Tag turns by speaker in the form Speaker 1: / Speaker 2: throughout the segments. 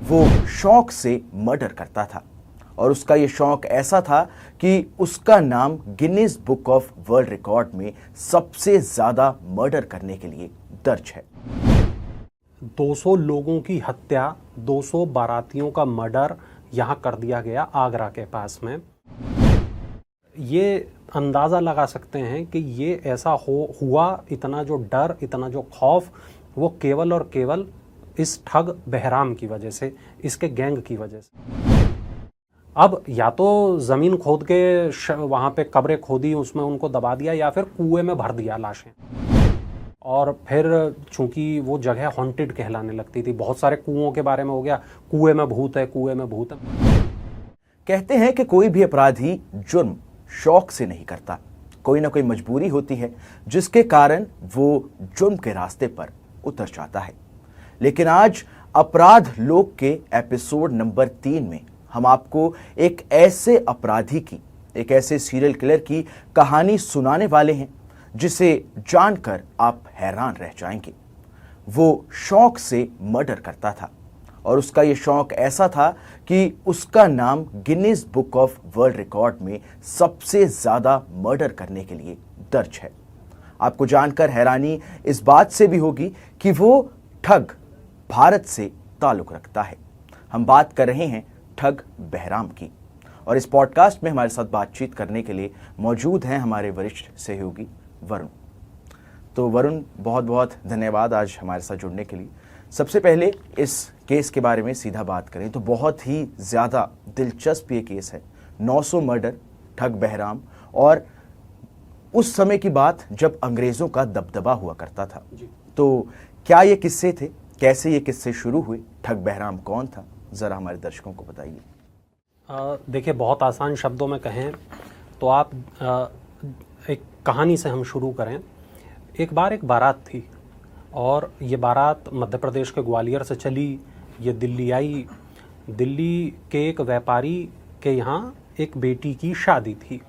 Speaker 1: वो शौक से मर्डर करता था और उसका ये शौक ऐसा था कि उसका नाम Guinness book of world record में सबसे ज्यादा मर्डर करने के लिए दर्ज है।
Speaker 2: 200 लोगों की हत्या, 200 बारातियों का मर्डर यहाँ कर दिया गया आगरा के पास में। ये अंदाज़ा लगा सकते हैं कि ये ऐसा हुआ, इतना जो डर, इतना जो खौफ, वो केवल और केवल इस ठग बहराम की वजह से, इसके गैंग की वजह से। अब या तो ज़मीन खोद के वहाँ पे कब्रें खोदी, उसमें उनको दबा दिया, या फिर कुएं में भर दिया लाशें। और फिर चूंकि वो जगह हॉन्टेड कहलाने लगती थी, बहुत सारे कुओं के बारे में हो गया, कुएं में भूत है, कुएं में भूत है।
Speaker 1: कहते हैं कि कोई भी अपराधी जुर्म शौक से नहीं करता, कोई ना कोई मजबूरी होती है जिसके कारण वो जुर्म के रास्ते पर उतर जाता है। लेकिन आज अपराध लोक के एपिसोड नंबर 3 में हम आपको एक ऐसे अपराधी की, एक ऐसे सीरियल किलर की कहानी सुनाने वाले हैं जिसे जानकर आप हैरान रह जाएंगे। वो शौक से मर्डर करता था और उसका ये शौक ऐसा था कि उसका नाम Guinness book of world record में सबसे ज्यादा मर्डर करने के लिए दर्ज है। आपको जानकर हैरानी इस बात से भी होगी कि वो ठग भारत से ताल्लुक रखता है। हम बात कर रहे हैं ठग बहराम की, और इस पॉडकास्ट में हमारे साथ बातचीत करने के लिए मौजूद हैं हमारे वरिष्ठ सहयोगी वरुण। तो वरुण, बहुत बहुत धन्यवाद आज हमारे साथ जुड़ने के लिए। सबसे पहले इस केस के बारे में सीधा बात करें तो बहुत ही ज़्यादा दिलचस्प ये केस है। 900 मर्डर, ठग बहराम, और उस समय की बात जब अंग्रेज़ों का दबदबा हुआ करता था। तो क्या ये किस्से थे, कैसे ये किस्से शुरू हुए, ठग बहराम कौन था, ज़रा हमारे दर्शकों को बताइए।
Speaker 2: देखिए, बहुत आसान शब्दों में कहें तो आप एक कहानी से हम शुरू करें। एक बार एक बारात थी और ये बारात मध्य प्रदेश के ग्वालियर से चली, ये दिल्ली आई। दिल्ली के एक व्यापारी के यहाँ एक बेटी की शादी थी।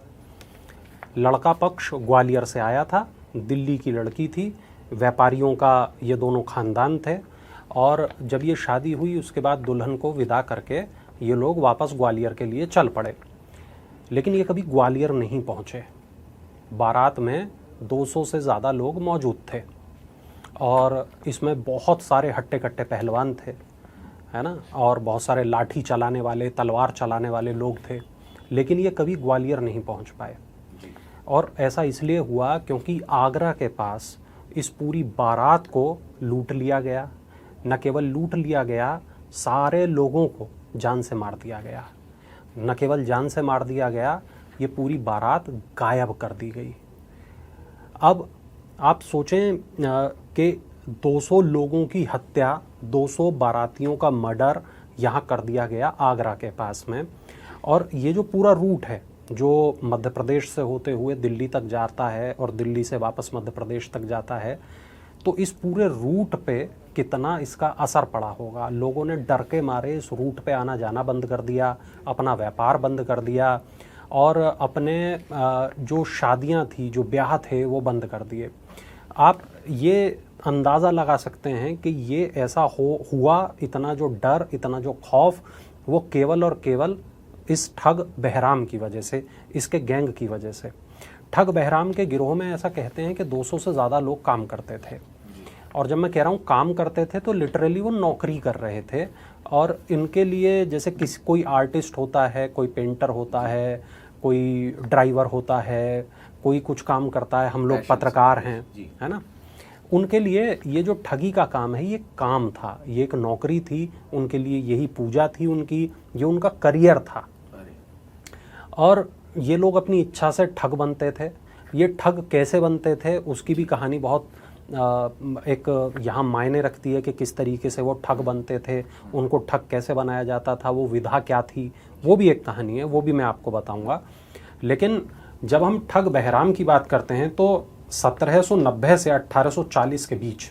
Speaker 2: लड़का पक्ष ग्वालियर से आया था, दिल्ली की लड़की थी, व्यापारियों का ये दोनों ख़ानदान थे। और जब ये शादी हुई उसके बाद दुल्हन को विदा करके ये लोग वापस ग्वालियर के लिए चल पड़े। लेकिन ये कभी ग्वालियर नहीं पहुँचे। बारात में 200 से ज़्यादा लोग मौजूद थे और इसमें बहुत सारे हट्टे कट्टे पहलवान थे, है ना, और बहुत सारे लाठी चलाने वाले, तलवार चलाने वाले लोग थे। लेकिन ये कभी ग्वालियर नहीं पहुंच पाए। और ऐसा इसलिए हुआ क्योंकि आगरा के पास इस पूरी बारात को लूट लिया गया। न केवल लूट लिया गया, सारे लोगों को जान से मार दिया गया। न केवल जान से मार दिया गया, ये पूरी बारात गायब कर दी गई। अब आप सोचें कि 200 लोगों की हत्या, 200 बारातियों का मर्डर यहाँ कर दिया गया आगरा के पास में। और ये जो पूरा रूट है जो मध्य प्रदेश से होते हुए दिल्ली तक जाता है और दिल्ली से वापस मध्य प्रदेश तक जाता है, तो इस पूरे रूट पे कितना इसका असर पड़ा होगा। लोगों ने डर के मारे इस रूट पे आना जाना बंद कर दिया, अपना व्यापार बंद कर दिया, और अपने जो शादियां थी, जो ब्याह थे, वो बंद कर दिए। आप ये अंदाज़ा लगा सकते हैं कि ये ऐसा हुआ, इतना जो डर, इतना जो खौफ, वो केवल और केवल इस ठग बहराम की वजह से, इसके गैंग की वजह से। ठग बहराम के गिरोह में ऐसा कहते हैं कि 200 से ज़्यादा लोग काम करते थे। और जब मैं कह रहा हूँ काम करते थे तो लिटरली वो नौकरी कर रहे थे। और इनके लिए जैसे कोई आर्टिस्ट होता है, कोई पेंटर होता है, कोई ड्राइवर होता है, कोई कुछ काम करता है, हम लोग पत्रकार हैं, है ना, उनके लिए ये जो ठगी का काम है, ये काम था, ये एक नौकरी थी। उनके लिए यही पूजा थी उनकी, ये उनका करियर था। और ये लोग अपनी इच्छा से ठग बनते थे। ये ठग कैसे बनते थे उसकी भी कहानी बहुत एक यहाँ मायने रखती है कि किस तरीके से वो ठग बनते थे, उनको ठग कैसे बनाया जाता था, वो विधा क्या थी, वो भी एक कहानी है, वो भी मैं आपको बताऊंगा। लेकिन जब हम ठग बहराम की बात करते हैं तो 1790 से 1840 के बीच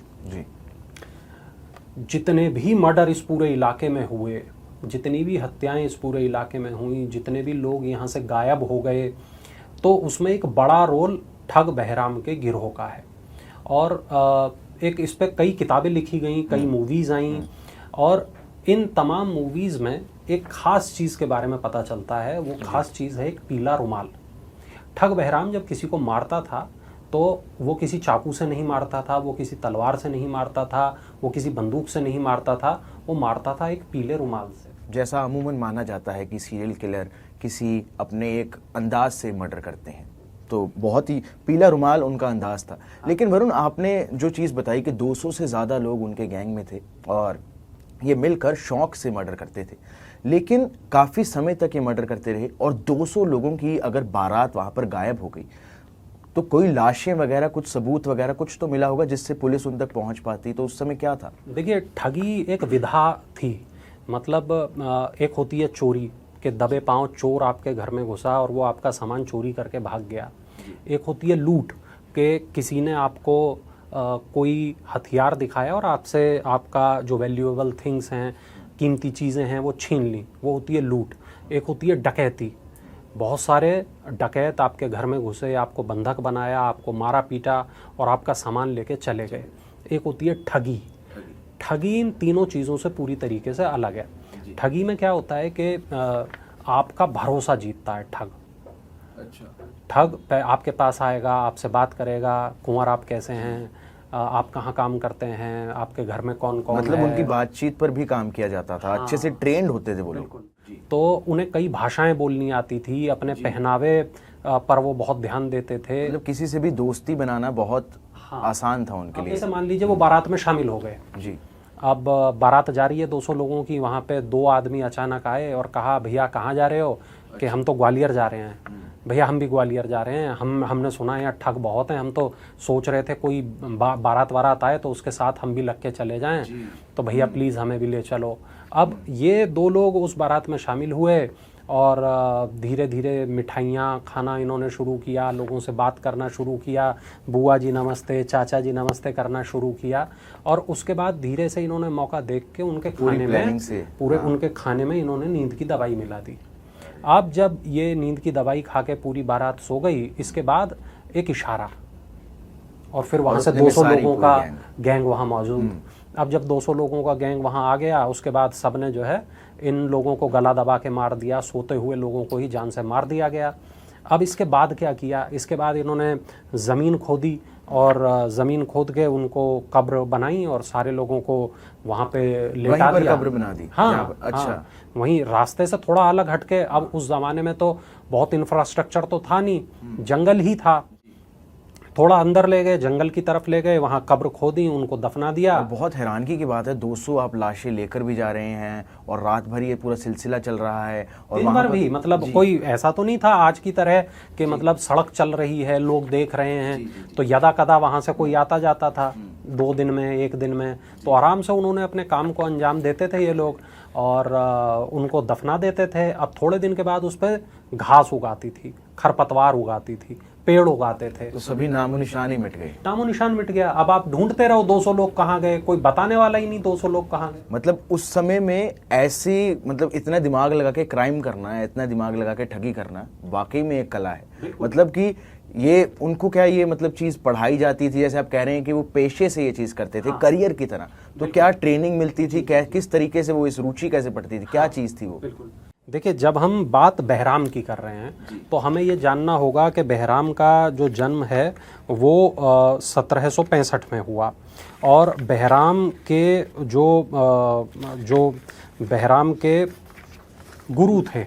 Speaker 2: जितने भी मर्डर इस पूरे इलाके में हुए, जितनी भी हत्याएं इस पूरे इलाके में हुई, जितने भी लोग यहाँ से गायब हो गए, तो उसमें एक बड़ा रोल ठग बहराम के गिरोह का है। और एक इस पर कई किताबें लिखी गई, कई मूवीज़ आई, और इन तमाम मूवीज़ में एक ख़ास चीज़ के बारे में पता चलता है। वो ख़ास चीज़ है एक पीला रुमाल। ठग बहराम जब किसी को मारता था तो वो किसी चाकू से नहीं मारता था, वो किसी तलवार से नहीं मारता था, वो किसी बंदूक से नहीं मारता था, वो मारता था एक पीले रुमाल से।
Speaker 1: जैसा अमूमन माना जाता है कि सीरियल किलर किसी अपने एक अंदाज से मर्डर करते हैं, तो बहुत ही पीला रुमाल उनका अंदाज था। लेकिन वरुण, आपने जो चीज़ बताई कि 200 से ज़्यादा लोग उनके गैंग में थे और ये मिलकर शौक से मर्डर करते थे, लेकिन काफ़ी समय तक ये मर्डर करते रहे और 200 लोगों की अगर बारात वहाँ पर गायब हो गई तो कोई लाशें वगैरह, कुछ सबूत वगैरह कुछ तो मिला होगा जिससे पुलिस उन तक पहुँच पाती। तो उस समय क्या था?
Speaker 2: देखिए, ठगी एक विधा थी। मतलब एक होती है चोरी, के दबे पांव चोर आपके घर में घुसा और वो आपका सामान चोरी करके भाग गया। एक होती है लूट, के किसी ने आपको कोई हथियार दिखाया और आपसे आपका जो वैल्यूएबल थिंग्स हैं, कीमती चीज़ें हैं, वो छीन ली, वो होती है लूट। एक होती है डकैती, बहुत सारे डकैत आपके घर में घुसे, आपको बंधक बनाया, आपको मारा पीटा और आपका सामान लेके चले गए। एक होती है ठगी। ठगी इन तीनों चीज़ों से पूरी तरीके से अलग है। ठगी में क्या होता है कि आपका भरोसा जीतता है ठग। ठग आपके पास आएगा, आपसे बात करेगा, कुंवर आप कैसे हैं, आप कहाँ काम करते हैं, आपके घर में कौन कौन
Speaker 1: मतलब
Speaker 2: है।
Speaker 1: उनकी बातचीत पर भी काम किया जाता था। अच्छे से ट्रेंड होते थे वो लोग।
Speaker 2: तो उन्हें कई भाषाएं बोलनी आती थी, अपने पहनावे पर वो बहुत ध्यान देते थे।
Speaker 1: मतलब किसी से भी दोस्ती बनाना बहुत आसान था उनके लिए।
Speaker 2: जैसे मान लीजिए वो बारात में शामिल हो गए
Speaker 1: जी।
Speaker 2: अब बारात जा रही है 200 लोगों की, वहाँ पे 2 आदमी अचानक आए और कहा, भैया कहाँ जा रहे हो? कि हम तो ग्वालियर जा रहे हैं। भैया हम भी ग्वालियर जा रहे हैं, हमने सुना है यहाँ ठग बहुत हैं, हम तो सोच रहे थे कोई बारात आए तो उसके साथ हम भी लग के चले जाएं, तो भैया प्लीज़ हमें भी ले चलो। अब ये 2 लोग उस बारात में शामिल हुए और धीरे धीरे मिठाइयाँ खाना इन्होंने शुरू किया, लोगों से बात करना शुरू किया, बुआ जी नमस्ते, चाचा जी नमस्ते करना शुरू किया। और उसके बाद धीरे से इन्होंने मौका देख के उनके खाने में उनके खाने में इन्होंने नींद की दवाई मिला दी। अब जब ये नींद की दवाई खा के पूरी बारात सो गई, इसके बाद एक इशारा और फिर वहाँ से 200 लोगों का गैंग वहाँ मौजूद। अब जब 200 लोगों का गैंग वहाँ आ गया, उसके बाद सब ने जो है इन लोगों को गला दबा के मार दिया, सोते हुए लोगों को ही जान से मार दिया गया। अब इसके बाद क्या किया? इसके बाद इन्होंने ज़मीन खोदी और ज़मीन खोद के उनको कब्र बनाई और सारे लोगों को वहाँ पे लेटा दिया।
Speaker 1: कब्र बना दी।
Speaker 2: हाँ,
Speaker 1: अच्छा।
Speaker 2: हाँ, वहीं रास्ते से थोड़ा अलग हटके। अब उस ज़माने में तो बहुत इंफ्रास्ट्रक्चर तो था नहीं, जंगल ही था। थोड़ा अंदर ले गए, जंगल की तरफ ले गए, वहाँ कब्र खोदी, उनको दफना दिया।
Speaker 1: बहुत हैरानगी की बात है, 200 आप लाशें लेकर भी जा रहे हैं और रात भर ये पूरा सिलसिला चल रहा है। और
Speaker 2: दिन भर भी, मतलब कोई ऐसा तो नहीं था आज की तरह कि मतलब सड़क चल रही है, लोग देख रहे हैं, तो यदा कदा वहाँ से कोई आता जाता था 2 दिन में, 1 दिन में। तो आराम से उन्होंने अपने काम को अंजाम देते थे ये लोग और उनको दफना देते थे। अब थोड़े दिन के बाद उस पर घास उगाती थी, खरपतवार उगाती थी, पेड़ उगाते थे,
Speaker 1: तो सभी नामो निशान ही मिट गए।
Speaker 2: नामो निशान मिट गया। अब आप ढूंढते रहो 200 लोग कहाँ गए, कोई बताने वाला ही नहीं 200 लोग कहाँ गए।
Speaker 1: मतलब उस समय में ऐसी, मतलब इतना दिमाग लगा के क्राइम करना है, इतना दिमाग लगा के ठगी करना वाकई में एक कला है। मतलब कि ये उनको क्या ये मतलब चीज पढ़ाई जाती थी, जैसे आप कह रहे हैं कि वो पेशे से ये चीज करते थे, करियर की तरह, तो क्या ट्रेनिंग मिलती थी, क्या किस तरीके से वो इस रुचि कैसे पड़ती थी, क्या चीज थी वो?
Speaker 2: देखिए, जब हम बात बहराम की कर रहे हैं तो हमें ये जानना होगा कि बहराम का जो जन्म है वो 1765 में हुआ और बहराम के जो बहराम के गुरु थे,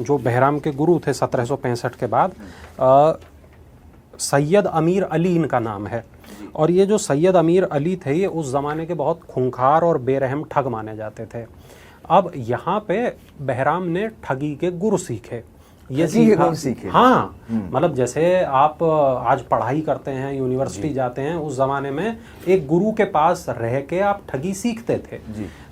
Speaker 2: जो बहराम के गुरु थे 1765 के बाद, सैयद अमीर अली इनका नाम है। और ये जो सैयद अमीर अली थे, ये उस ज़माने के बहुत खूंखार और बेरहम ठग माने जाते थे। अब यहाँ पे बहराम ने ठगी के गुर सीखे, ये सीखे। हाँ, मतलब जैसे आप आज पढ़ाई करते हैं, यूनिवर्सिटी जाते हैं, उस ज़माने में एक गुरु के पास रह के आप ठगी सीखते थे।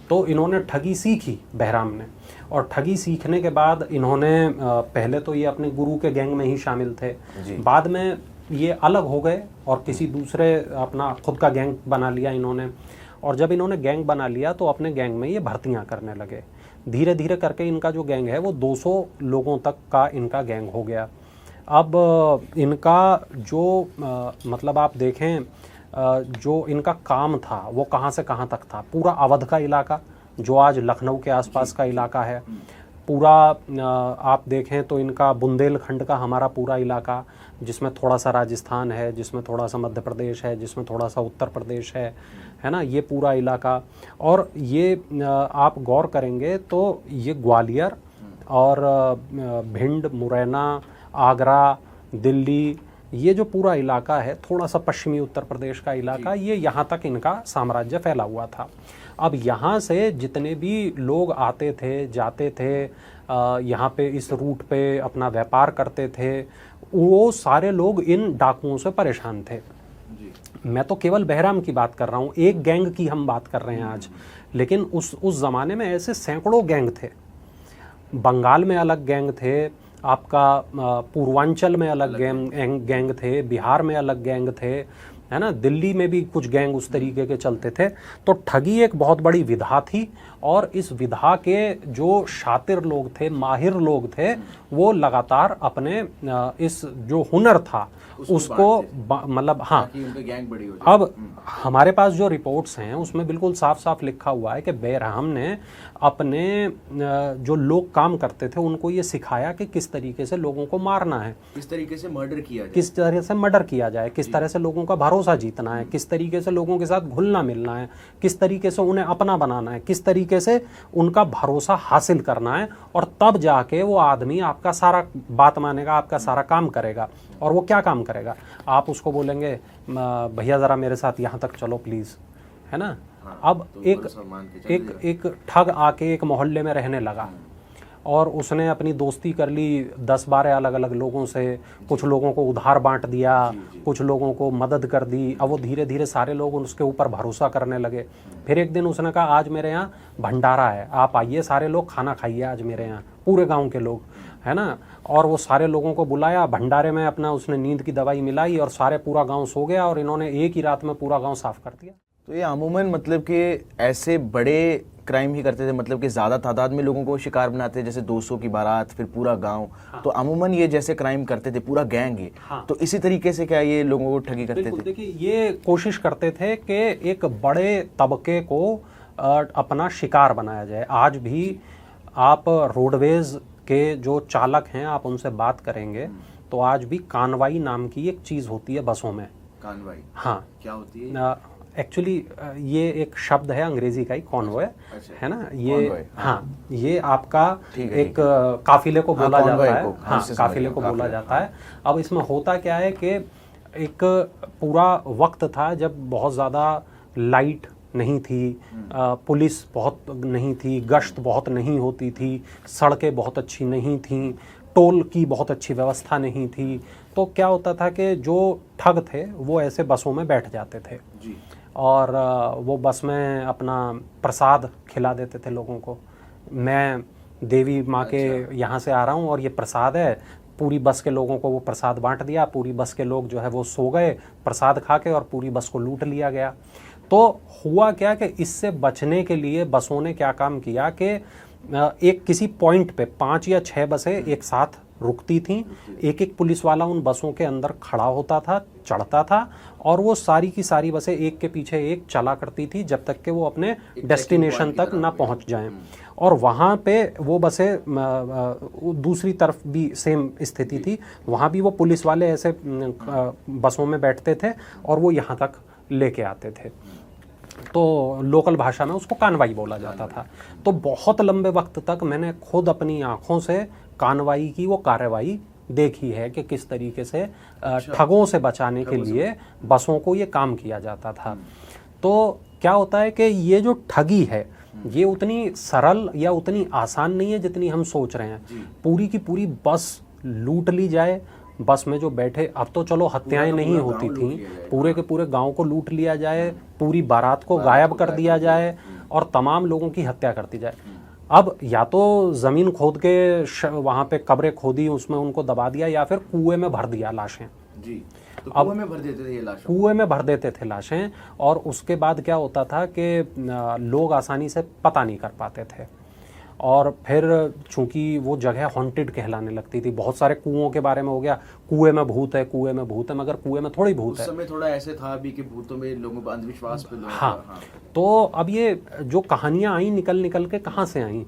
Speaker 2: तो इन्होंने ठगी सीखी बहराम ने, और ठगी सीखने के बाद इन्होंने पहले तो ये अपने गुरु के गैंग में ही शामिल थे, बाद में ये अलग हो गए और किसी दूसरे अपना खुद का गैंग बना लिया इन्होंने। और जब इन्होंने गैंग बना लिया तो अपने गैंग में ये भर्तियां करने लगे। धीरे धीरे करके इनका जो गैंग है वो 200 लोगों तक का इनका गैंग हो गया। अब इनका जो मतलब आप देखें जो इनका काम था वो कहाँ से कहाँ तक था। पूरा अवध का इलाका जो आज लखनऊ के आसपास का इलाका है, पूरा आप देखें तो इनका बुंदेलखंड का हमारा पूरा इलाका, जिसमें थोड़ा सा राजस्थान है, जिसमें थोड़ा सा मध्य प्रदेश है, जिसमें थोड़ा सा उत्तर प्रदेश है ना, ये पूरा इलाका। और ये आप गौर करेंगे तो ये ग्वालियर और भिंड, मुरैना, आगरा, दिल्ली, ये जो पूरा इलाका है, थोड़ा सा पश्चिमी उत्तर प्रदेश का इलाका, ये यहाँ तक इनका साम्राज्य फैला हुआ था। अब यहाँ से जितने भी लोग आते थे, जाते थे, यहाँ पे इस रूट पे अपना व्यापार करते थे, वो सारे लोग इन डाकुओं से परेशान थे। मैं तो केवल बहराम की बात कर रहा हूँ, एक गैंग की हम बात कर रहे हैं आज, लेकिन उस ज़माने में ऐसे सैकड़ों गैंग थे। बंगाल में अलग गैंग थे, आपका पूर्वांचल में अलग गैंग थे, बिहार में अलग गैंग थे, है ना, दिल्ली में भी कुछ गैंग उस तरीके के चलते थे। तो ठगी एक बहुत बड़ी विधा थी, और इस विधा के जो शातिर लोग थे, माहिर लोग थे, वो लगातार अपने इस जो हुनर था उसको मतलब हाँ,
Speaker 1: गैंग बड़ी हो जाए।
Speaker 2: अब हमारे पास जो रिपोर्ट्स हैं उसमें बिल्कुल साफ साफ लिखा हुआ है कि बैरहम ने अपने जो लोग काम करते थे उनको ये सिखाया कि किस तरीके से लोगों को मारना है,
Speaker 1: किस तरीके से मर्डर किया जाए,
Speaker 2: किस तरह से मर्डर किया जाए, किस तरह से लोगों का भरोसा जीतना है, किस तरीके से लोगों के साथ घुलना मिलना है, किस तरीके से उन्हें अपना बनाना है, किस तरीके से उनका भरोसा हासिल करना है, और तब जाके वो आदमी आपका सारा बात मानेगा, आपका सारा काम करेगा। और वो क्या काम करेगा? आप उसको बोलेंगे भैया ज़रा मेरे साथ यहाँ तक चलो प्लीज़, है ना। अब
Speaker 1: तो
Speaker 2: एक ठग आके एक मोहल्ले में रहने लगा, और उसने अपनी दोस्ती कर ली 10-12 अलग अलग लोगों से, कुछ लोगों को उधार बांट दिया, कुछ लोगों को मदद कर दी। अब वो धीरे धीरे सारे लोग उसके ऊपर भरोसा करने लगे। फिर एक दिन उसने कहा आज मेरे यहाँ भंडारा है, आप आइए सारे लोग खाना खाइए आज मेरे यहाँ, पूरे गांव के लोग, है ना। और वो सारे लोगों को बुलाया भंडारे में, अपना उसने नींद की दवाई मिलाई और सारे पूरा गाँव सो गया, और इन्होंने एक ही रात में पूरा गाँव साफ कर दिया।
Speaker 1: तो ये अमूमन मतलब कि ऐसे बड़े क्राइम ही करते थे, मतलब कि ज़्यादा तादाद में लोगों को शिकार बनाते, जैसे 200 की बारात, फिर पूरा गांव। हाँ। तो अमूमन ये जैसे क्राइम करते थे, पूरा गैंग है। हाँ। तो इसी तरीके से क्या ये लोगों को ठगी करते थे?
Speaker 2: देखिए, ये कोशिश करते थे कि एक बड़े तबके को अपना शिकार बनाया जाए। आज भी आप रोडवेज के जो चालक हैं, आप उनसे बात करेंगे तो आज भी कानवाई नाम की एक चीज़ होती है बसों में।
Speaker 1: कानवाई?
Speaker 2: हाँ।
Speaker 1: क्या होती है?
Speaker 2: एक्चुअली ये एक शब्द है अंग्रेजी का ही, कॉन्वॉय, है ना। ये हाँ, ये आपका एक काफिले को बोला जाता है। हाँ, काफिले को बोला जाता है। अब इसमें होता क्या है कि एक पूरा वक्त था जब बहुत ज़्यादा लाइट नहीं थी, पुलिस बहुत नहीं थी, गश्त बहुत नहीं होती थी, सड़कें बहुत अच्छी नहीं थीं, टोल की बहुत अच्छी व्यवस्था नहीं थी। तो क्या होता था कि जो ठग थे वो ऐसे बसों में बैठ जाते थे जी। और वो बस में अपना प्रसाद खिला देते थे लोगों को। मैं देवी माँ के यहाँ से आ रहा हूँ और ये प्रसाद है, पूरी बस के लोगों को वो प्रसाद बांट दिया, पूरी बस के लोग जो है वो सो गए प्रसाद खा के, और पूरी बस को लूट लिया गया। तो हुआ क्या कि इससे बचने के लिए बसों ने क्या काम किया कि एक किसी पॉइंट पे 5 या 6 बसें एक साथ रुकती थीं, एक एक पुलिस वाला उन बसों के अंदर खड़ा होता था, चढ़ता था, और वो सारी की सारी बसें एक के पीछे एक चला करती थी जब तक कि वो अपने डेस्टिनेशन तक ना पहुंच जाएं। और वहाँ पे वो बसें दूसरी तरफ भी सेम स्थिति थी, वहाँ भी वो पुलिस वाले ऐसे बसों में बैठते थे और वो यहाँ तक लेके आते थे। तो लोकल भाषा में उसको कानवाई बोला जाता था। तो बहुत लंबे वक्त तक मैंने खुद अपनी आंखों से कानवाई की वो कार्रवाई देखी है कि किस तरीके से ठगों से बचाने के लिए बसों को ये काम किया जाता था। तो क्या होता है कि ये जो ठगी है ये उतनी सरल या उतनी आसान नहीं है जितनी हम सोच रहे हैं। पूरी की पूरी बस लूट ली जाए, बस में जो बैठे, अब तो चलो हत्याएं नहीं होती थी, पूरे के पूरे गांव को लूट लिया जाए, पूरी बारात को गायब कर दिया जाए और तमाम लोगों की हत्या कर दी जाए। अब या तो ज़मीन खोद के वहाँ पे कब्रें खोदी, उसमें उनको दबा दिया, या फिर कुएं में भर दिया लाशें जी। तो कुएं में भर देते थे ये लाशें, कुएं में भर देते थे लाशें। और उसके बाद क्या होता था कि लोग आसानी से पता नहीं कर पाते थे। और फिर चूंकि वो जगह हॉन्टेड कहलाने लगती थी, बहुत सारे कुओं के बारे में हो गया, कुएं में भूत है, कुएं में भूत है, मगर कुएं में थोड़ी भूत है।
Speaker 1: उस समय थोड़ा ऐसे था भी कि भूतों में लोगों को अंधविश्वास पे लोग
Speaker 2: हाँ, तो अब ये जो कहानियां आई निकल निकल के कहाँ से आई,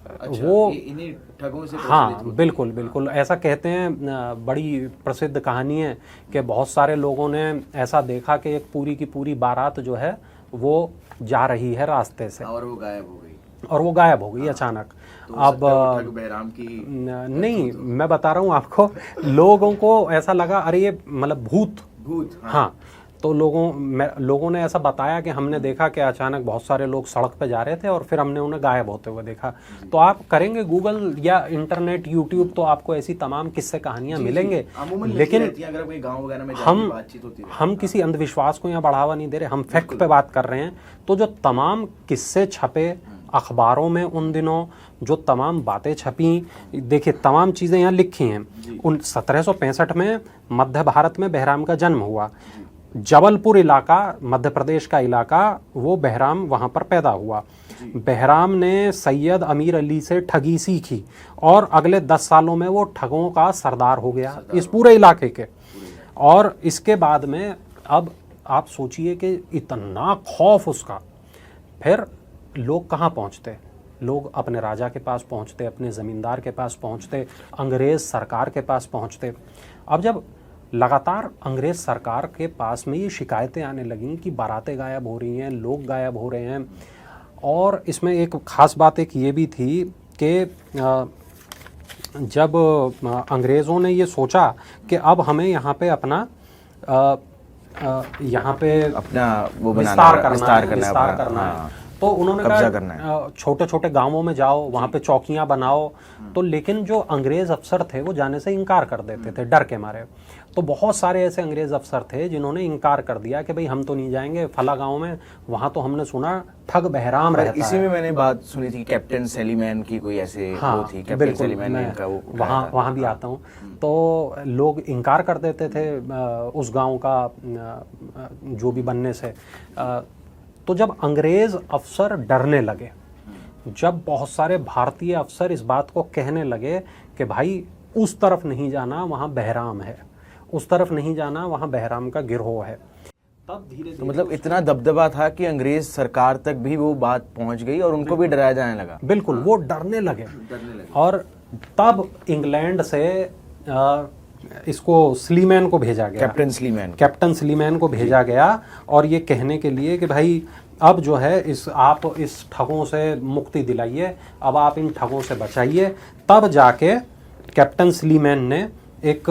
Speaker 1: अच्छा,
Speaker 2: वो
Speaker 1: इन्हीं ठगों से
Speaker 2: हाँ बिल्कुल बिल्कुल ऐसा कहते हैं। बड़ी प्रसिद्ध कहानी है कि बहुत सारे लोगों ने ऐसा देखा कि एक पूरी की पूरी बारात जो है वो जा रही है रास्ते से
Speaker 1: और वो गायब हो गई
Speaker 2: अचानक।
Speaker 1: तो
Speaker 2: अब
Speaker 1: ठग बहराम की
Speaker 2: नहीं, मैं बता रहा हूँ आपको, लोगों को ऐसा लगा अरे ये मतलब भूत हाँ, तो लोगों ने ऐसा बताया कि हमने देखा कि अचानक बहुत सारे लोग सड़क पे जा रहे थे और फिर हमने उन्हें गायब होते हुए देखा। तो आप करेंगे गूगल या इंटरनेट यूट्यूब तो आपको ऐसी तमाम किस्से कहानियां मिलेंगे। लेकिन हम किसी अंधविश्वास को यहाँ बढ़ावा नहीं दे रहे, हम फैक्ट पे बात कर रहे हैं। तो जो तमाम किस्से छपे अखबारों में उन दिनों, जो तमाम बातें छपी, देखिए तमाम चीज़ें यहाँ लिखी हैं। 1765 में मध्य भारत में बहराम का जन्म हुआ। जबलपुर इलाका, मध्य प्रदेश का इलाका, वो बहराम वहाँ पर पैदा हुआ। बहराम ने सैयद अमीर अली से ठगी सीखी और अगले 10 सालों में वो ठगों का सरदार हो गया इस पूरे इलाके के। और इसके बाद में अब आप सोचिए कि इतना खौफ उसका, फिर लोग कहाँ पहुँचते, लोग अपने राजा के पास पहुँचते, अपने ज़मींदार के पास पहुँचते, अंग्रेज़ सरकार के पास पहुँचते। अब जब लगातार अंग्रेज़ सरकार के पास में ये शिकायतें आने लगीं कि बारातें गायब हो रही हैं, लोग गायब हो रहे हैं, और इसमें एक ख़ास बात एक ये भी थी कि जब अंग्रेज़ों ने ये सोचा कि अब हमें यहाँ पे अपना
Speaker 1: वो
Speaker 2: विस्तार करना है, तो उन्होंने कहा छोटे छोटे गांवों में जाओ, वहाँ पे चौकियाँ बनाओ। तो लेकिन जो अंग्रेज़ अफसर थे वो जाने से इनकार कर देते थे डर के मारे। तो बहुत सारे ऐसे अंग्रेज़ अफसर थे जिन्होंने इनकार कर दिया कि भाई हम तो नहीं जाएंगे फला गांव में, वहाँ तो हमने सुना ठग बहराम रहता है।
Speaker 1: इसी में मैंने बात सुनी थी कैप्टन सेलीमैन की, कोई ऐसे वो थी, कैप्टन सेलीमैन का वो
Speaker 2: वहाँ भी आता हूँ। तो लोग इनकार कर देते थे उस गाँव का जो भी बनने से। तो जब अंग्रेज़ अफसर डरने लगे, जब बहुत सारे भारतीय अफसर इस बात को कहने लगे कि भाई उस तरफ नहीं जाना, वहाँ बहराम है, उस तरफ नहीं जाना, वहाँ बहराम का गिरोह है, तब धीरे धीरे
Speaker 1: तो मतलब इतना दबदबा था कि अंग्रेज सरकार तक भी वो बात पहुंच गई और उनको भी डराया जाने लगा।
Speaker 2: बिल्कुल, वो डरने लगे। और तब इंग्लैंड से इसको स्लीमैन को भेजा गया, कैप्टन स्लीमैन को भेजा गया, और ये कहने के लिए कि भाई अब जो है आप इस ठगों से मुक्ति दिलाइए, अब आप इन ठगों से बचाइए। तब जाके कैप्टन स्लीमैन ने एक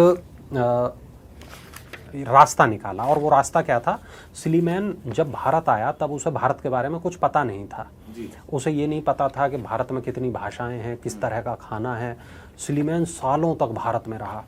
Speaker 2: रास्ता निकाला, और वो रास्ता क्या था, स्लीमैन जब भारत आया तब उसे भारत के बारे में कुछ पता नहीं था। उसे ये नहीं पता था कि भारत में कितनी भाषाएं हैं, किस तरह का खाना है। स्लीमैन सालों तक भारत में रहा,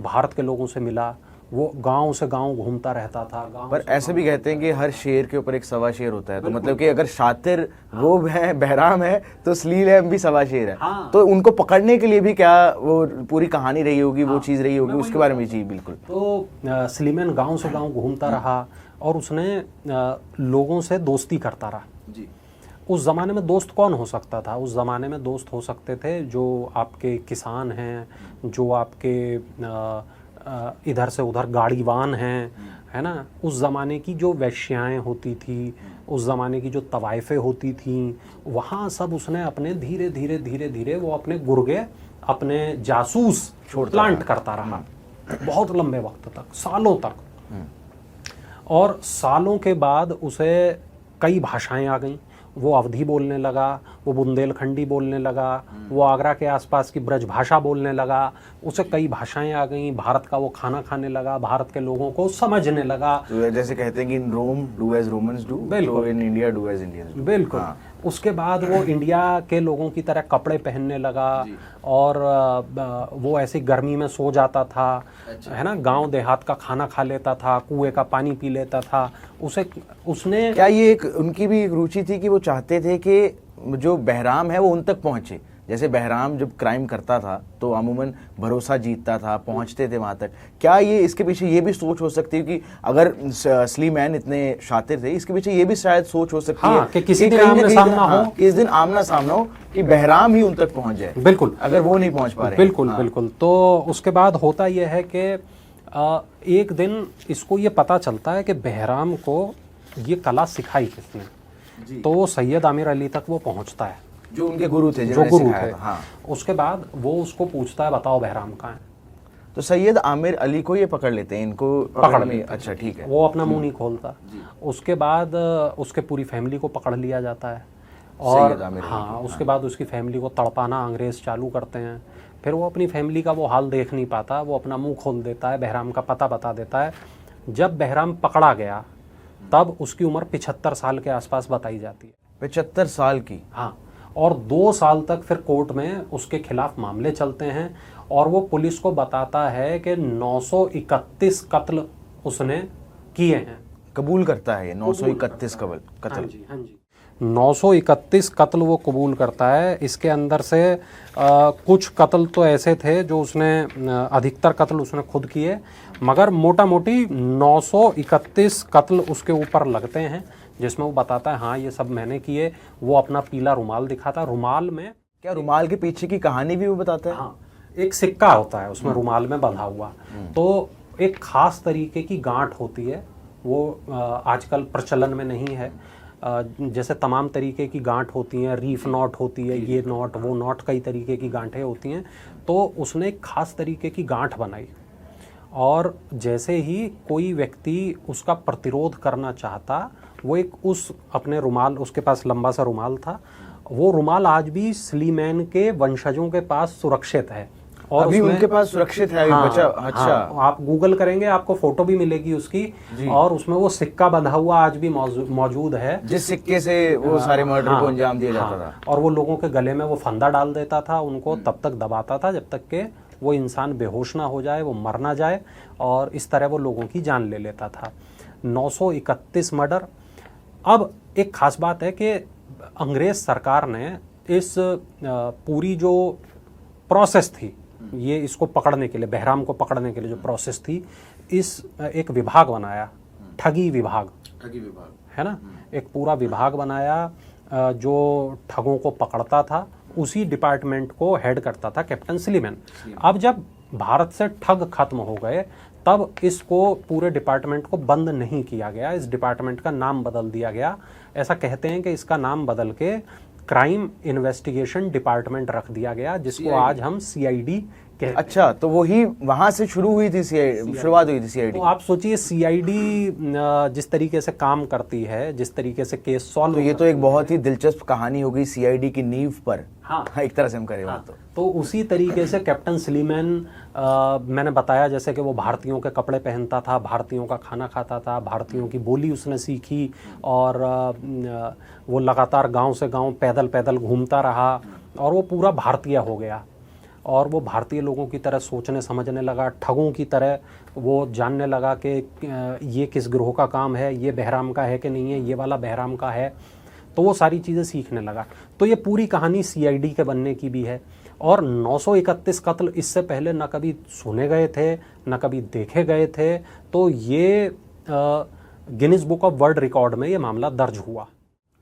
Speaker 2: भारत के लोगों से मिला, वो गांव से गांव घूमता रहता था।
Speaker 1: पर ऐसे भी कहते हैं कि हर शेर के ऊपर एक सवा शेर होता है, तो मतलब कि अगर शातिर वो है, बहराम है, तो स्लीमैन भी सवा शेर है। तो उनको पकड़ने के लिए भी क्या वो पूरी कहानी रही होगी, वो चीज़ रही होगी, उसके बारे में जी बिल्कुल।
Speaker 2: तो स्लीमैन गांव से गांव घूमता रहा और उसने लोगों से दोस्ती करता रहा।
Speaker 1: जी।
Speaker 2: उस ज़माने में दोस्त कौन हो सकता था? उस ज़माने में दोस्त हो सकते थे जो आपके किसान हैं, जो आपके इधर से उधर गाड़ीवान हैं, है ना। उस ज़माने की जो वैश्याएँ होती थी, उस ज़माने की जो तवाइफ़ें होती थीं, वहाँ सब उसने अपने धीरे धीरे धीरे धीरे वो अपने गुर्गे, अपने जासूस प्लांट करता रहा बहुत लंबे वक्त तक, सालों तक। और सालों के बाद उसे कई भाषाएं आ गईं। वो अवधी बोलने लगा, वो बुंदेलखंडी बोलने लगा, वो आगरा के आसपास की ब्रज भाषा बोलने लगा, उसे कई भाषाएं आ गईं। भारत का वो खाना खाने लगा, भारत के लोगों को समझने लगा।
Speaker 1: तो जैसे कहते हैं कि in Rome do as Romans do, तो in India do as Indians do.
Speaker 2: बिल्कुल। हाँ। उसके बाद वो इंडिया के लोगों की तरह कपड़े पहनने लगा और वो ऐसी गर्मी में सो जाता था, है ना, गांव देहात का खाना खा लेता था, कुएं का पानी पी लेता था। उसने
Speaker 1: क्या ये एक उनकी भी रुचि थी कि वो चाहते थे कि जो बहराम है वो उन तक पहुंचे, जैसे बहराम जब क्राइम करता था तो अमूमन भरोसा जीतता था, पहुंचते थे वहां तक। क्या ये इसके पीछे ये भी सोच हो सकती है कि अगर स्लीमैन इतने शातिर थे, इसके पीछे ये भी शायद सोच हो सकती है
Speaker 2: कि किसी दिन
Speaker 1: कहीं ना
Speaker 2: आमने
Speaker 1: कहीं,
Speaker 2: सामना हो,
Speaker 1: किस दिन आमना सामना हो कि बहराम ही उन तक पहुंच जाए,
Speaker 2: बिल्कुल,
Speaker 1: अगर वो नहीं पहुंच पा रहे।
Speaker 2: बिल्कुल बिल्कुल। तो उसके बाद होता यह है कि एक दिन इसको ये पता चलता है कि बहराम को ये कला सिखाई किसने, तो वो सैयद आमिर अली तक वो पहुंचता है,
Speaker 1: जो उनके गुरु थे,
Speaker 2: जो गुरु थे।
Speaker 1: हाँ।
Speaker 2: उसके बाद वो उसको पूछता है बताओ बहराम कहाँ है,
Speaker 1: तो सैयद आमिर अली को ये पकड़ लेते हैं, इनको
Speaker 2: पकड़
Speaker 1: में।
Speaker 2: लेते
Speaker 1: अच्छा ठीक है।
Speaker 2: वो अपना मुंह नहीं खोलता। उसके बाद उसके पूरी फैमिली को पकड़ लिया जाता है और हाँ, उसके बाद उसकी फैमिली को तड़पाना अंग्रेज चालू करते हैं। फिर वो अपनी फैमिली का वो हाल देख नहीं पाता, वो अपना मुंह खोल देता है, बहराम का पता बता देता है। जब बहराम पकड़ा गया तब उसकी उम्र 75 साल के आसपास बताई जाती है।
Speaker 1: 75 साल की?
Speaker 2: हाँ, और 2 साल तक फिर कोर्ट में उसके खिलाफ मामले चलते हैं और वो पुलिस को बताता है कि 931 कत्ल उसने किए हैं।
Speaker 1: कबूल करता है 931 कत्ल?
Speaker 2: हाँ जी, हाँ जी। 931 कत्ल वो कबूल करता है। इसके अंदर से कुछ कत्ल तो ऐसे थे जो उसने अधिकतर कत्ल उसने खुद किए, मगर मोटा मोटी 931 कत्ल उसके ऊपर लगते हैं, जिसमें वो बताता है हाँ ये सब मैंने किए। वो अपना पीला रुमाल दिखाता है, रुमाल में
Speaker 1: क्या रुमाल के पीछे की कहानी भी वो बताता है?
Speaker 2: हाँ, एक सिक्का होता है उसमें रुमाल में बंधा हुआ, तो एक खास तरीके की गांठ होती है, वो आजकल प्रचलन में नहीं है। जैसे तमाम तरीके की गांठ होती हैं, रीफ नॉट होती है, ये नॉट वो नॉट, कई तरीके की गांठें होती हैं। तो उसने एक खास तरीके की गांठ बनाई और जैसे ही कोई व्यक्ति उसका प्रतिरोध करना चाहता, वो एक उस अपने रुमाल, उसके पास लंबा सा रुमाल था, वो रुमाल आज भी स्लीमैन के वंशजों के पास सुरक्षित है और
Speaker 1: अभी उनके पास सुरक्षित है।
Speaker 2: हाँ,
Speaker 1: बचा? अच्छा।
Speaker 2: हाँ, आप गूगल करेंगे आपको फोटो भी मिलेगी उसकी, और उसमें वो सिक्का बंधा हुआ आज भी मौजूद है,
Speaker 1: जिस सिक्के से वो सारे मर्डर को अंजाम दिया जाता था।
Speaker 2: और वो लोगों के गले में वो फंदा डाल देता था, उनको तब तक दबाता था जब तक के वो इंसान बेहोश ना हो जाए, वो मर ना जाए, और इस तरह वो लोगों की जान ले लेता था। 931 मर्डर। अब एक खास बात है कि अंग्रेज सरकार ने इस पूरी जो प्रोसेस थी, ये इसको पकड़ने के लिए, बहराम को पकड़ने के लिए जो प्रोसेस थी, इस एक विभाग बनाया, ठगी विभाग है ना, एक पूरा विभाग बनाया जो ठगों को पकड़ता था। उसी डिपार्टमेंट को हेड करता था कैप्टन स्लीमैन। अब जब भारत से ठग खत्म हो गए तब इसको पूरे डिपार्टमेंट को बंद नहीं किया गया, इस डिपार्टमेंट का नाम बदल दिया गया। ऐसा कहते हैं कि इसका नाम बदल के क्राइम इन्वेस्टिगेशन डिपार्टमेंट रख दिया गया, जिसको आज हम सीआईडी कहते हैं।
Speaker 1: अच्छा, तो वही वहां से शुरुआत हुई थी सीआईडी।
Speaker 2: तो आप सोचिए सीआईडी जिस तरीके से काम करती है, जिस तरीके से केस सॉल्व,
Speaker 1: तो ये तो एक बहुत ही दिलचस्प कहानी हो गई सीआईडी की नींव पर।
Speaker 2: हाँ,
Speaker 1: एक तरह से हम करें बात।
Speaker 2: तो उसी तरीके से कैप्टन स्लीमैन, मैंने बताया जैसे कि वो भारतीयों के कपड़े पहनता था, भारतीयों का खाना खाता था, भारतीयों की बोली उसने सीखी, और वो लगातार गांव से गांव पैदल पैदल घूमता रहा और वो पूरा भारतीय हो गया, और वो भारतीय लोगों की तरह सोचने समझने लगा, ठगों की तरह वो जानने लगा कि ये किस ग्रोह का काम है, ये बहराम का है कि नहीं है, ये वाला बहराम का है, तो वो सारी चीज़ें सीखने लगा। तो ये पूरी कहानी सीआईडी के बनने की भी है। और 931 कत्ल इससे पहले न कभी सुने गए थे, न कभी देखे गए थे, तो ये Guinness book of world record में ये मामला दर्ज हुआ।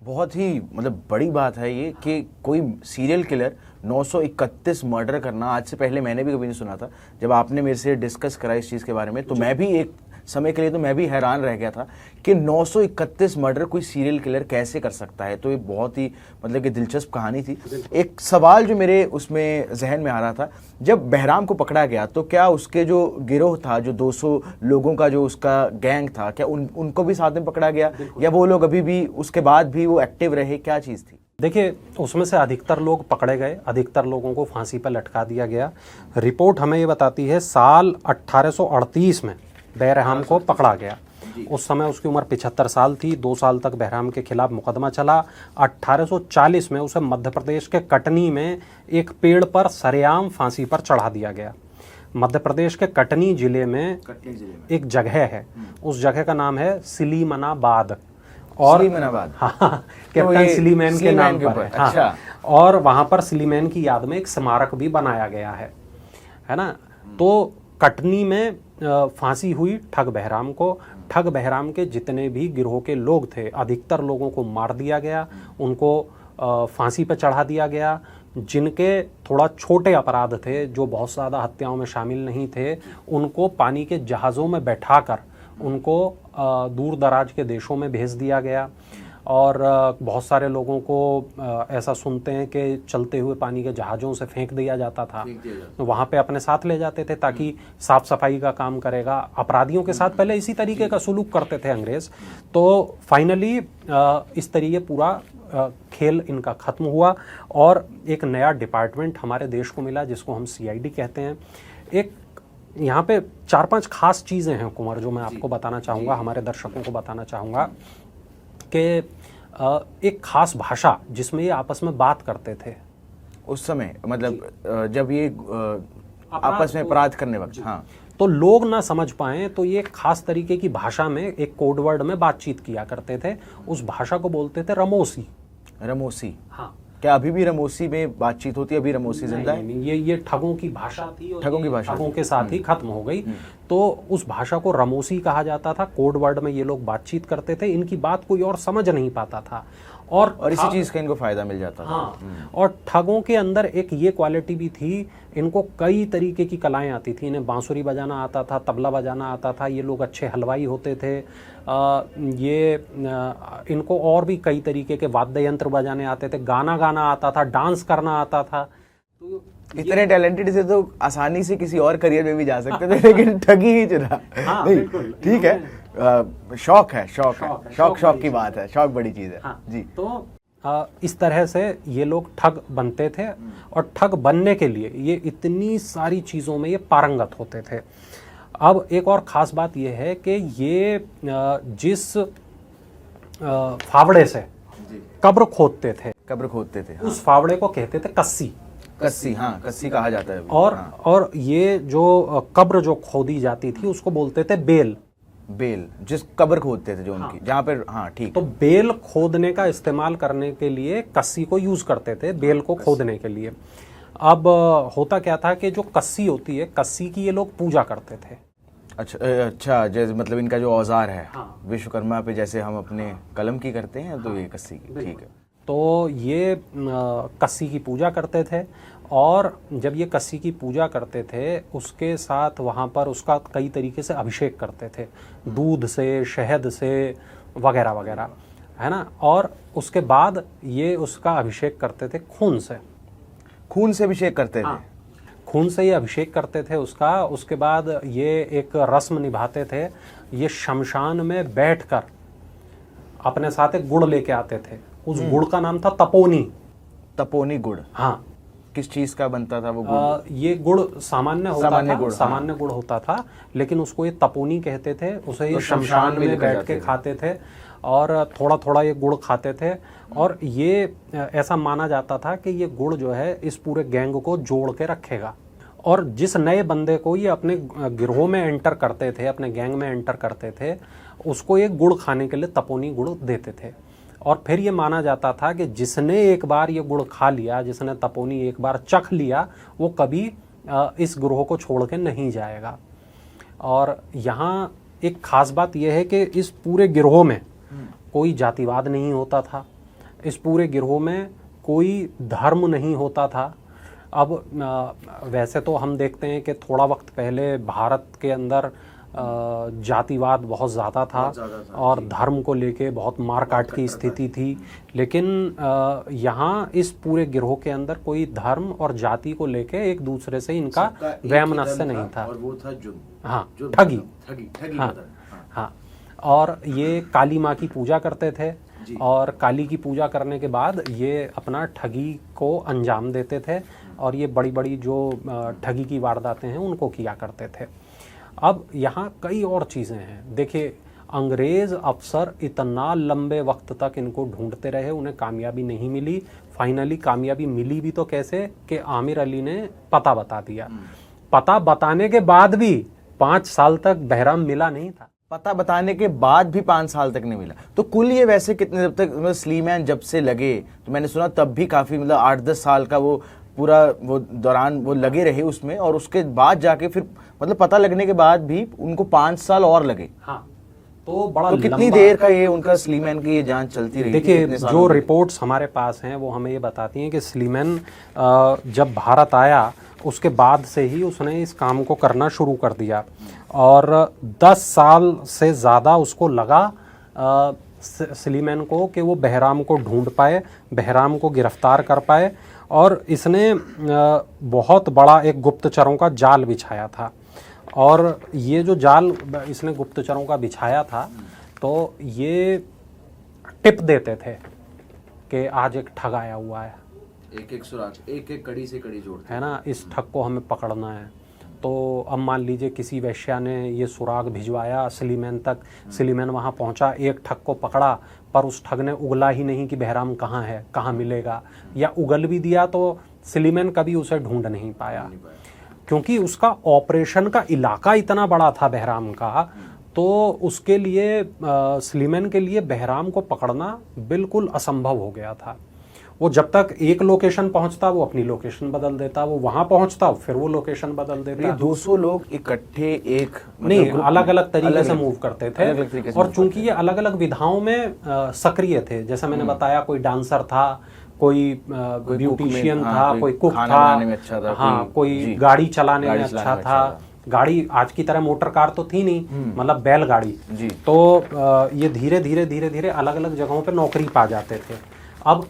Speaker 1: बहुत ही मतलब बड़ी बात है ये कि कोई सीरियल किलर 931 मर्डर करना, आज से पहले मैंने भी कभी नहीं सुना था। जब आपने मेरे से डिस्कस करा इस चीज़ के बारे में, तो मैं भी एक समय के लिए तो मैं भी हैरान रह गया था कि 931 मर्डर कोई सीरियल किलर कैसे कर सकता है। तो ये बहुत ही मतलब कि दिलचस्प कहानी थी। एक सवाल जो मेरे उसमें जहन में आ रहा था, जब बहराम को पकड़ा गया तो क्या उसके जो गिरोह था, जो 200 लोगों का जो उसका गैंग था, क्या उनको भी साथ में पकड़ा गया, या वो लोग अभी भी उसके बाद भी वो एक्टिव रहे? क्या चीज़ थी?
Speaker 2: देखिए, उसमें से अधिकतर लोग पकड़े गए, अधिकतर लोगों को फांसी पर लटका दिया गया। रिपोर्ट हमें ये बताती है साल 1838 में बहराम को पकड़ा गया। उस समय उसकी उम्र 75 साल थी। 2 साल तक बहराम के खिलाफ मुकदमा चला। 1840 में उसे मध्य प्रदेश के कटनी में एक पेड़ पर सरेआम फांसी पर चढ़ा दिया गया। मध्य प्रदेश के कटनी जिले में एक जगह है, उस जगह का नाम है सिलीमनाबाद। और
Speaker 1: सलीमाबाद,
Speaker 2: हाँ, कैप्टन स्लीमैन के नाम पर है।
Speaker 1: अच्छा।
Speaker 2: हाँ, और वहां पर स्लीमैन की याद में एक स्मारक भी बनाया गया है ना। तो कटनी में फांसी हुई ठग बहराम को। ठग बहराम के जितने भी गिरोह के लोग थे, अधिकतर लोगों को मार दिया गया, उनको फांसी पर चढ़ा दिया गया। जिनके थोड़ा छोटे अपराध थे, जो बहुत ज़्यादा हत्याओं में शामिल नहीं थे, उनको पानी के जहाज़ों में बैठाकर उनको दूर दराज के देशों में भेज दिया गया। और बहुत सारे लोगों को ऐसा सुनते हैं कि चलते हुए पानी के जहाज़ों से फेंक दिया जाता था, तो वहाँ पे अपने साथ ले जाते थे ताकि साफ सफाई का काम करेगा। अपराधियों के साथ पहले इसी तरीके का सुलूक करते थे अंग्रेज़। तो फाइनली इस तरीके पूरा खेल इनका ख़त्म हुआ और एक नया डिपार्टमेंट हमारे देश को मिला जिसको हम CID कहते हैं। एक यहाँ पे 4-5 खास चीज़ें हैं कुंवर, जो मैं आपको बताना चाहूँगा, हमारे दर्शकों को बताना चाहूँगा कि एक खास भाषा जिसमें ये आपस में बात करते थे
Speaker 1: उस समय, मतलब जब ये आपस में अपराध करने वक्त, हाँ,
Speaker 2: तो लोग ना समझ पाएं तो ये खास तरीके की भाषा में एक कोड वर्ड में बातचीत किया करते थे। उस भाषा को बोलते थे रमोसी।
Speaker 1: रमोसी,
Speaker 2: हाँ।
Speaker 1: क्या अभी भी रमोसी में बातचीत होती है? अभी रमोसी जिंदा है?
Speaker 2: नहीं, ये ठगों की भाषा थी और
Speaker 1: ठगों की भाषा,
Speaker 2: ठगों के साथ ही खत्म हो गई। तो उस भाषा को रमोसी कहा जाता था। कोड वर्ड में ये लोग बातचीत करते थे, इनकी बात कोई और समझ नहीं पाता था और
Speaker 1: इसी चीज का इनको फायदा मिल जाता था।
Speaker 2: हाँ, और ठगों के अंदर एक ये क्वालिटी भी थी, इनको कई तरीके की कलाएं आती थी। इन्हें बांसुरी बजाना आता था, तबला बजाना आता था, ये लोग अच्छे हलवाई होते थे। इनको और भी कई तरीके के वाद्य यंत्र बजाने आते थे, गाना गाना आता था, डांस करना आता था। तो
Speaker 1: इतने टैलेंटेड से तो आसानी से किसी और करियर में भी जा सकते थे, लेकिन ठगी ही चुना।
Speaker 2: हाँ,
Speaker 1: नहीं, ठीक है, शौक है, शौक की बात है, शौक बड़ी चीज है।
Speaker 2: हाँ,
Speaker 1: जी।
Speaker 2: तो इस तरह से ये लोग ठग बनते थे और ठग बनने के लिए ये इतनी सारी चीज़ों में ये पारंगत होते थे। अब एक और ख़ास बात ये है कि ये जिस फावड़े से कब्र खोदते थे, उस फावड़े को कहते थे कस्सी।
Speaker 1: कस्सी, हाँ, कस्सी कहा जाता है।
Speaker 2: और ये जो कब्र जो खोदी जाती थी उसको बोलते थे बेल।
Speaker 1: जिस कब्र खोदते थे जो उनकी, हाँ, जहाँ पर, हाँ, ठीक।
Speaker 2: तो बेल खोदने का इस्तेमाल करने के लिए कस्सी को यूज करते थे, बेल को खोदने के लिए। अब होता क्या था कि जो कस्सी होती है, कस्सी की ये लोग पूजा करते थे।
Speaker 1: अच्छा, जैसे मतलब इनका जो औजार है,
Speaker 2: हाँ,
Speaker 1: विश्वकर्मा पे जैसे हम अपने कलम की करते हैं, तो ये कस्सी की, ठीक है।
Speaker 2: तो ये कस्सी की पूजा करते थे और जब ये कस्सी की पूजा करते थे उसके साथ वहाँ पर उसका कई तरीके से अभिषेक करते थे, दूध से, शहद से, वगैरह वगैरह, है ना। और उसके बाद ये उसका अभिषेक करते थे खून से।
Speaker 1: खून से अभिषेक करते थे?
Speaker 2: हाँ, खून से ये अभिषेक करते थे उसका। उसके बाद ये एक रस्म निभाते थे, ये शमशान में बैठकर अपने साथ एक गुड़ लेके आते थे। उस गुड़ का नाम था तपोनी गुड़। हाँ।
Speaker 1: किस चीज का बनता था वो गुड़?
Speaker 2: ये गुड़ सामान्य गुड़ होता था, लेकिन उसको ये तपोनी कहते थे। उसे ये शमशान में बैठ के खाते थे और थोड़ा थोड़ा ये गुड़ खाते थे। और ये ऐसा माना जाता था कि ये गुड़ जो है इस पूरे गैंग को जोड़ के रखेगा। और जिस नए बंदे को ये अपने गिरोह में एंटर करते थे, अपने गैंग में एंटर करते थे, उसको ये गुड़ खाने के लिए तपोनी गुड़ देते थे। और फिर ये माना जाता था कि जिसने एक बार ये गुड़ खा लिया, जिसने तपोनी एक बार चख लिया, वो कभी इस गिरोह को छोड़ के नहीं जाएगा। और यहाँ एक ख़ास बात यह है कि इस पूरे गिरोह में कोई जातिवाद नहीं होता था, इस पूरे गिरोह में कोई धर्म नहीं होता था। अब वैसे तो हम देखते हैं कि थोड़ा वक्त पहले भारत के अंदर जातिवाद बहुत ज़्यादा था और धर्म को लेके बहुत मारकाट की स्थिति थी, लेकिन यहाँ इस पूरे गिरोह के अंदर कोई धर्म और जाति को लेके एक दूसरे से इनका वैमनस्य नहीं था।
Speaker 1: और वो था जुर्म।
Speaker 2: हाँ, ठगी। हाँ, और ये काली माँ की पूजा करते थे और काली की पूजा करने के बाद ये अपना ठगी को अंजाम देते थे और ये बड़ी बड़ी जो ठगी की वारदातें हैं उनको किया करते थे। अब यहाँ कई और चीज़ें हैं। देखिए, अंग्रेज़ अफसर इतना लंबे वक्त तक इनको ढूंढते रहे, उन्हें कामयाबी नहीं मिली। फाइनली कामयाबी मिली भी तो कैसे कि आमिर अली ने पता बता दिया। पता बताने के बाद भी 5 साल तक बहराम मिला नहीं था।
Speaker 1: पता बताने के बाद भी 5 साल तक नहीं मिला। तो कुल ये वैसे कितने, जब तक मतलब स्लीमैन जब से लगे, तो मैंने सुना तब भी काफी मतलब 8-10 साल का वो पूरा वो दौरान वो लगे रहे उसमें, और उसके बाद जाके फिर मतलब पता लगने के बाद भी उनको 5 साल और लगे।
Speaker 2: हाँ, तो बड़ा
Speaker 1: तो कितनी देर का ये उनका स्लीमैन की ये जांच चलती रही?
Speaker 2: देखिए, जो रिपोर्ट्स हमारे पास हैं वो हमें ये बताती हैं कि स्लीमैन जब भारत आया उसके बाद से ही उसने इस काम को करना शुरू कर दिया, और 10 साल से ज़्यादा उसको लगा स्लीमैन को कि वो बहराम को ढूंढ पाए, बहराम को गिरफ्तार कर पाए, और इसने बहुत बड़ा एक गुप्तचरों का जाल बिछाया था। और ये जो जाल इसने गुप्तचरों का बिछाया था, तो ये टिप देते थे कि आज एक ठग आया हुआ है,
Speaker 1: एक सुराग, एक कड़ी से कड़ी जोड़ते
Speaker 2: है ना, इस ठग को हमें पकड़ना है। तो अब मान लीजिए किसी वेश्या ने ये सुराग भिजवाया स्लीमैन तक, स्लीमैन वहाँ पहुँचा, एक ठग को पकड़ा, पर उस ठग ने उगला ही नहीं कि बहराम कहाँ है, कहाँ मिलेगा, या उगल भी दिया तो स्लीमैन कभी उसे ढूंढ नहीं पाया, क्योंकि उसका ऑपरेशन का इलाका इतना बड़ा था बहराम का। तो उसके लिए स्लीमैन के लिए बहराम को पकड़ना बिल्कुल असंभव हो गया था। वो जब तक एक लोकेशन पहुंचता वो अपनी लोकेशन बदल देता, वो वहां पहुंचता फिर वो लोकेशन बदल देता।
Speaker 1: 200 लोग इकट्ठे एक
Speaker 2: नहीं, अलग अलग तरीके से मूव करते थे, और चूंकि ये अलग अलग विधाओं में सक्रिय थे, जैसा मैंने बताया, कोई डांसर था, कोई ब्यूटिशियन था, कोई कुक था, हाँ, कोई गाड़ी चलाने में अच्छा था। गाड़ी आज की तरह मोटर कार तो थी नहीं, मतलब बैलगाड़ी। तो ये धीरे धीरे अलग अलग जगहों पे नौकरी पा जाते थे। अब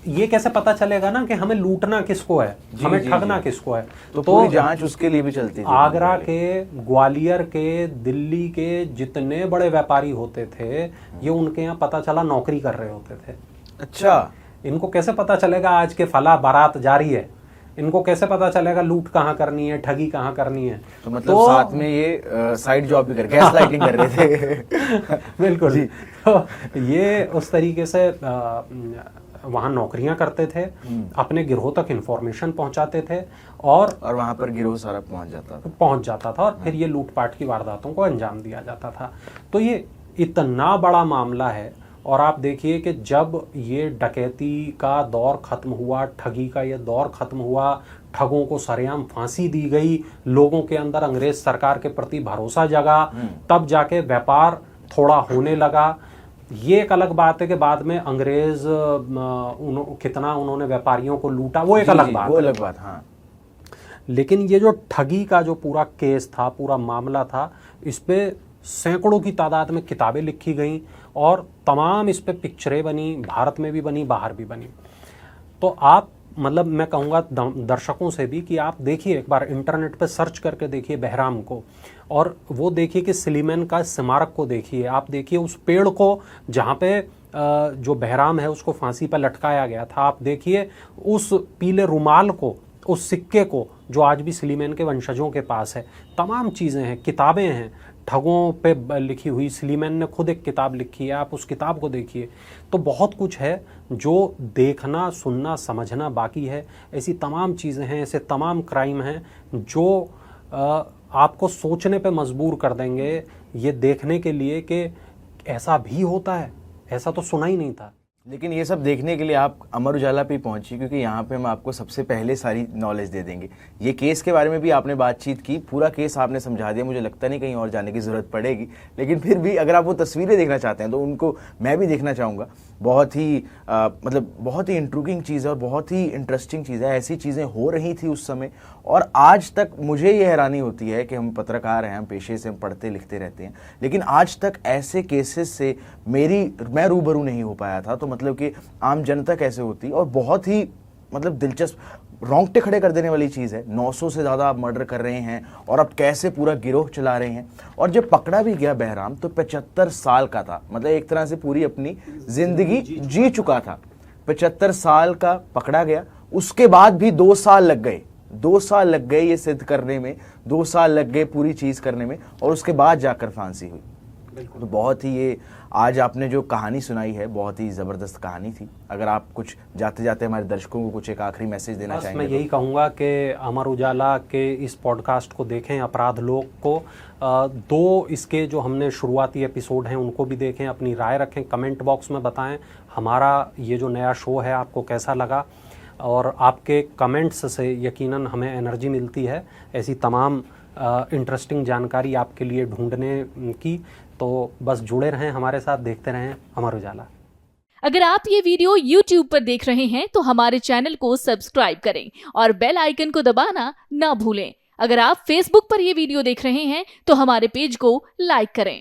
Speaker 2: ये कैसे पता चलेगा ना कि हमें लूटना किसको है, हमें ठगना किसको है?
Speaker 1: तो पूरी जांच उसके लिए भी चलती थी।
Speaker 2: आगरा के, ग्वालियर के, दिल्ली के जितने बड़े व्यापारी होते थे, ये उनके यहाँ पता चला नौकरी कर रहे होते थे।
Speaker 1: अच्छा,
Speaker 2: इनको कैसे पता चलेगा आज के फला बारात जारी है? इनको कैसे पता चलेगा लूट कहाँ करनी है, ठगी कहाँ करनी है?
Speaker 1: तो मतलब साथ में ये साइड जॉब भी कर, गैस लाइटिंग कर रहे थे।
Speaker 2: बिल्कुल। तो ये उस तरीके से वहाँ नौकरियां करते थे, अपने गिरोह तक इंफॉर्मेशन पहुंचाते थे, और
Speaker 1: वहाँ पर गिरोह सारा पहुंच जाता था,
Speaker 2: और फिर ये लूटपाट की वारदातों को अंजाम दिया जाता था। तो ये इतना बड़ा मामला है। और आप देखिए कि जब ये डकैती का दौर खत्म हुआ, ठगी का ये दौर खत्म हुआ, ठगों को सरेआम फांसी दी गई, लोगों के अंदर अंग्रेज सरकार के प्रति भरोसा जगा, तब जाके व्यापार थोड़ा होने लगा। ये एक अलग बात है कि बाद में अंग्रेज कितना उन्होंने व्यापारियों को लूटा, वो एक अलग बात,
Speaker 1: हाँ।
Speaker 2: लेकिन ये जो ठगी का जो पूरा केस था, पूरा मामला था, इस पे सैकड़ों की तादाद में किताबें लिखी गईं, और तमाम इस पे पिक्चरें बनी, भारत में भी बनी, बाहर भी बनी। तो आप मतलब मैं कहूँगा दर्शकों से भी कि आप देखिए, एक बार इंटरनेट पे सर्च करके देखिए बहराम को, और वो देखिए कि स्लीमैन का स्मारक को देखिए, आप देखिए उस पेड़ को जहाँ पे जो बहराम है उसको फांसी पर लटकाया गया था, आप देखिए उस पीले रुमाल को, उस सिक्के को जो आज भी स्लीमैन के वंशजों के पास है। तमाम चीज़ें हैं, किताबें हैं ठगों पे लिखी हुई, स्लीमैन ने खुद एक किताब लिखी है, आप उस किताब को देखिए। तो बहुत कुछ है जो देखना, सुनना, समझना बाकी है। ऐसी तमाम चीज़ें हैं, ऐसे तमाम क्राइम हैं जो आपको सोचने पे मजबूर कर देंगे, ये देखने के लिए कि ऐसा भी होता है, ऐसा तो सुना ही नहीं था।
Speaker 1: लेकिन ये सब देखने के लिए आप अमर उजाला पे पहुंची, क्योंकि यहाँ पे हम आपको सबसे पहले सारी नॉलेज दे देंगे। ये केस के बारे में भी आपने बातचीत की, पूरा केस आपने समझा दिया, मुझे लगता नहीं कहीं और जाने की ज़रूरत पड़ेगी। लेकिन फिर भी अगर आप वो तस्वीरें देखना चाहते हैं तो उनको मैं भी देखना चाहूँगा। बहुत ही मतलब बहुत ही इंट्रूगिंग चीज़ है और बहुत ही इंटरेस्टिंग चीज़ है। ऐसी चीज़ें हो रही थी उस समय, और आज तक मुझे ये हैरानी होती है कि हम पत्रकार हैं, हम पेशे से हम पढ़ते लिखते रहते हैं, लेकिन आज तक ऐसे केसेस से मैं रूबरू नहीं हो पाया था। तो मतलब कि आम जनता कैसे होती, और बहुत ही मतलब दिलचस्प, रोंगटे खड़े कर देने वाली चीज़ है। 900 से ज़्यादा आप मर्डर कर रहे हैं, और अब कैसे पूरा गिरोह चला रहे हैं। और जब पकड़ा भी गया बहराम तो 75 साल का था, मतलब एक तरह से पूरी अपनी जिंदगी जी चुका था। 75 साल का पकड़ा गया, उसके बाद भी 2 साल लग गए, 2 साल लग गए ये सिद्ध करने में, 2 साल लग गए पूरी चीज़ करने में, और उसके बाद जाकर फांसी हुई। तो बहुत ही ये आज आपने जो कहानी सुनाई है बहुत ही ज़बरदस्त कहानी थी। अगर आप कुछ जाते जाते हमारे दर्शकों को कुछ एक आखिरी मैसेज देना
Speaker 2: बस
Speaker 1: चाहेंगे
Speaker 2: मैं यही कहूँगा कि अमर उजाला के इस पॉडकास्ट को देखें, अपराध लोक को। 2 इसके जो हमने शुरुआती एपिसोड हैं उनको भी देखें, अपनी राय रखें, कमेंट बॉक्स में बताएं हमारा ये जो नया शो है आपको कैसा लगा। और आपके कमेंट्स से यकीनन हमें एनर्जी मिलती है ऐसी तमाम इंटरेस्टिंग जानकारी आपके लिए ढूंढने की। तो बस जुड़े रहें हमारे साथ, देखते रहें अमर उजाला।
Speaker 3: अगर आप ये वीडियो YouTube पर देख रहे हैं तो हमारे चैनल को सब्सक्राइब करें और बेल आइकन को दबाना ना भूलें। अगर आप Facebook पर ये वीडियो देख रहे हैं तो हमारे पेज को लाइक करें।